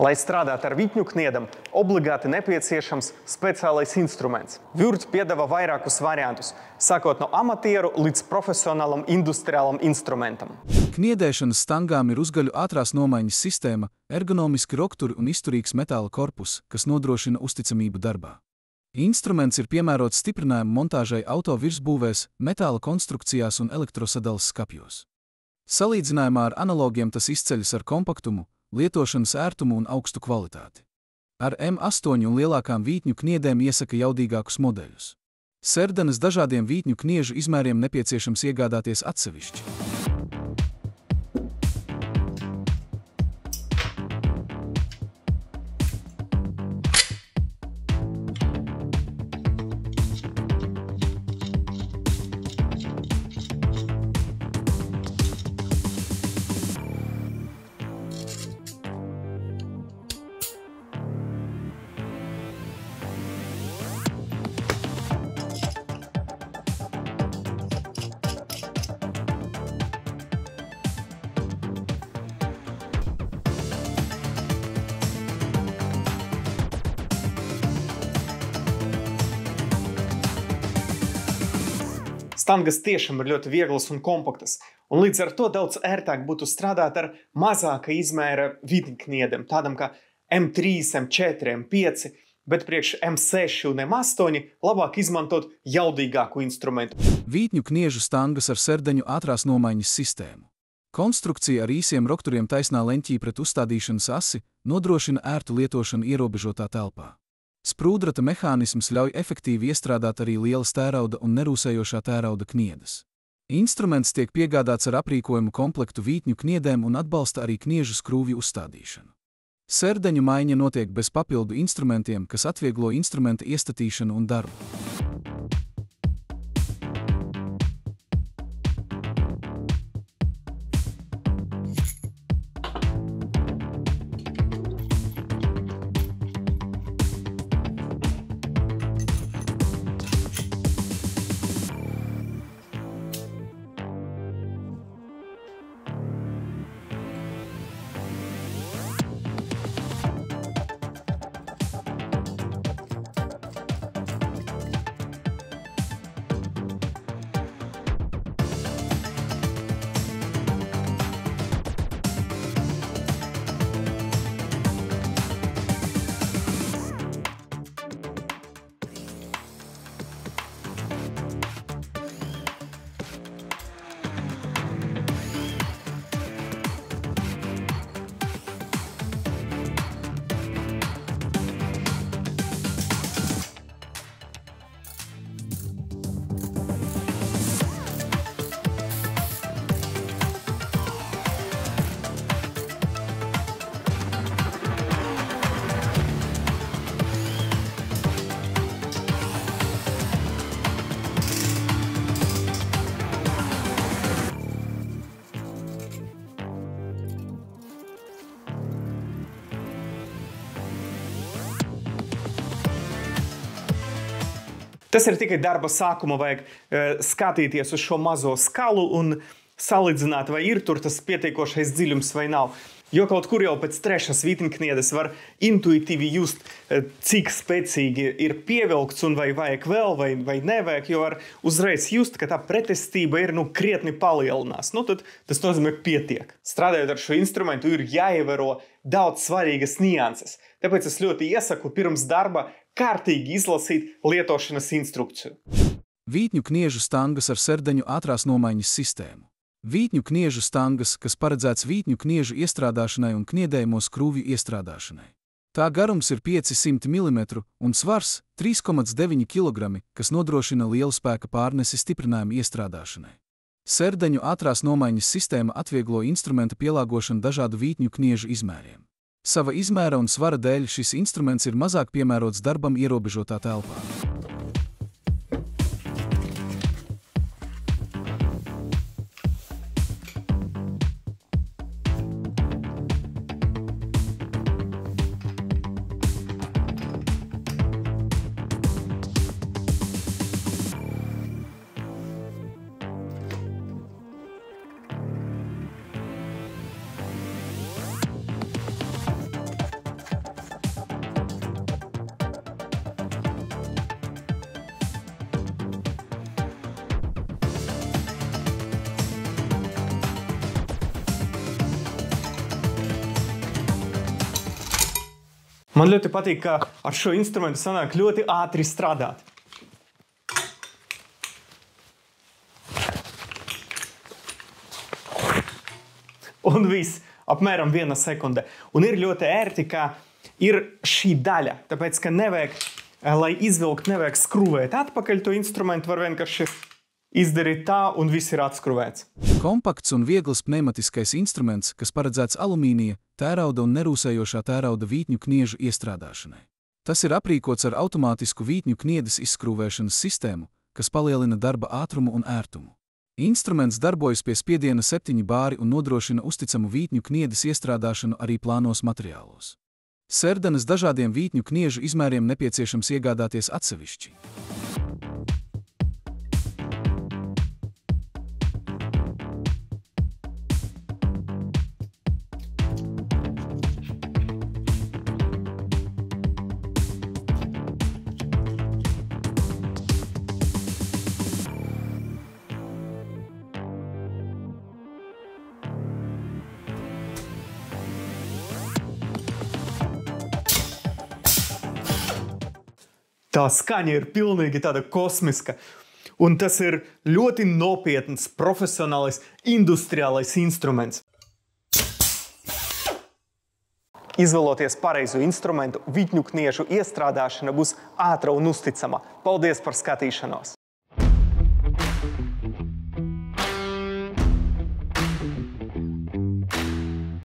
Lai strādātu ar vitņu kniedam, obligāti nepieciešams speciālais instruments. Würth piedāvā vairākus variantus, sākot no amatieru līdz profesionālam industriālam instrumentam. Kniedēšanas stangām ir uzgaļu ātrās nomaiņas sistēma, ergonomiski rokturi un izturīgs metāla korpus, kas nodrošina uzticamību darbā. Instruments ir piemērots stiprinājumu montāžai auto virsbūvēs, metāla konstrukcijās un elektrosadalas skapjos. Salīdzinājumā ar analogiem tas izceļas ar kompaktumu, lietošanas ērtumu un augstu kvalitāti. Ar M8 un lielākām vītņu kniedēm iesaka jaudīgākus modeļus. Serdanas dažādiem vītņu kniežu izmēriem nepieciešams iegādāties atsevišķi. Stangas tiešām ir ļoti vieglas un kompaktas, un līdz ar to daudz ērtāk būtu strādāt ar mazāka izmēra vitņu kniediem, tādam kā M3, M4, M5, bet priekš M6 un M8 labāk izmantot jaudīgāku instrumentu. Vītņu kniežu stangas ar serdeņu ātrās nomaiņas sistēmu. Konstrukcija ar īsiem rokturiem taisnā leņķī pret uzstādīšanas asi nodrošina ērtu lietošanu ierobežotā telpā. Sprūdrata mehānisms ļauj efektīvi iestrādāt arī lielas tērauda un nerūsējošā tērauda kniedes. Instruments tiek piegādāts ar aprīkojumu komplektu vītņu kniedēm un atbalsta arī kniežu skrūvju uzstādīšanu. Serdeņu maiņa notiek bez papildu instrumentiem, kas atvieglo instrumenta iestatīšanu un darbu. Tas ir tikai darba sākuma, vajag skatīties uz šo mazo skalu un salīdzināt, vai ir tur tas pietiekošais dziļums vai nav. Jo kaut kur jau pēc trešās vitņkniedes var intuitīvi just, cik spēcīgi ir pievilkts un vai vajag vēl vai nevajag, jo var uzreiz just, ka tā pretestība ir krietni palielinās. Tad tas nozīmē pietiek. Strādājot ar šo instrumentu ir jāievēro daudz svarīgas nianses. Tāpēc es ļoti iesaku pirms darba kārtīgi izlasīt lietošanas instrukciju. Vītņu kniežu stangas ar serdeņu ātrās nomaiņas sistēmu. Vītņu kniežu stangas, kas paredzēts vītņu kniežu iestrādāšanai un kniedējamo skrūvju iestrādāšanai. Tā garums ir 500 mm un svars 3,9 kg, kas nodrošina lielu spēka pārnesi stiprinājumu iestrādāšanai. Serdeņu ātrās nomaiņas sistēma atvieglo instrumenta pielāgošanu dažādu vītņu kniežu izmēriem. Sava izmēra un svara dēļ šis instruments ir mazāk piemērots darbam ierobežotā telpā. Man ļoti patīk, ka ar šo instrumentu sanāk ļoti ātri strādāt. Un viss, apmēram 1 sekunde. Un ir ļoti ērti, ka ir šī daļa, tāpēc, ka nevajag, lai izvilkt, nevajag skrūvēt atpakaļ to instrumentu, var vienkārši izdarīt tā, un viss ir atskrūvēts. Kompakts un viegls pneimatiskais instruments, kas paredzēts alumīnija, tērauda un nerūsējošā tērauda vītņu kniežu iestrādāšanai. Tas ir aprīkots ar automātisku vītņu kniedes izskrūvēšanas sistēmu, kas palielina darba ātrumu un ērtumu. Instruments darbojas pie spiediena 7 bāri un nodrošina uzticamu vītņu kniedes iestrādāšanu arī plānos materiālos. Serdenes dažādiem vītņu kniežu izmēriem nepieciešams iegādāties atsevišķi. Tā skaņa ir pilnīgi tāda kosmiska, un tas ir ļoti nopietns, profesionālais, industriālais instruments. Izvēloties pareizu instrumentu, vītņu kniežu iestrādāšana būs ātra un uzticama. Paldies par skatīšanos!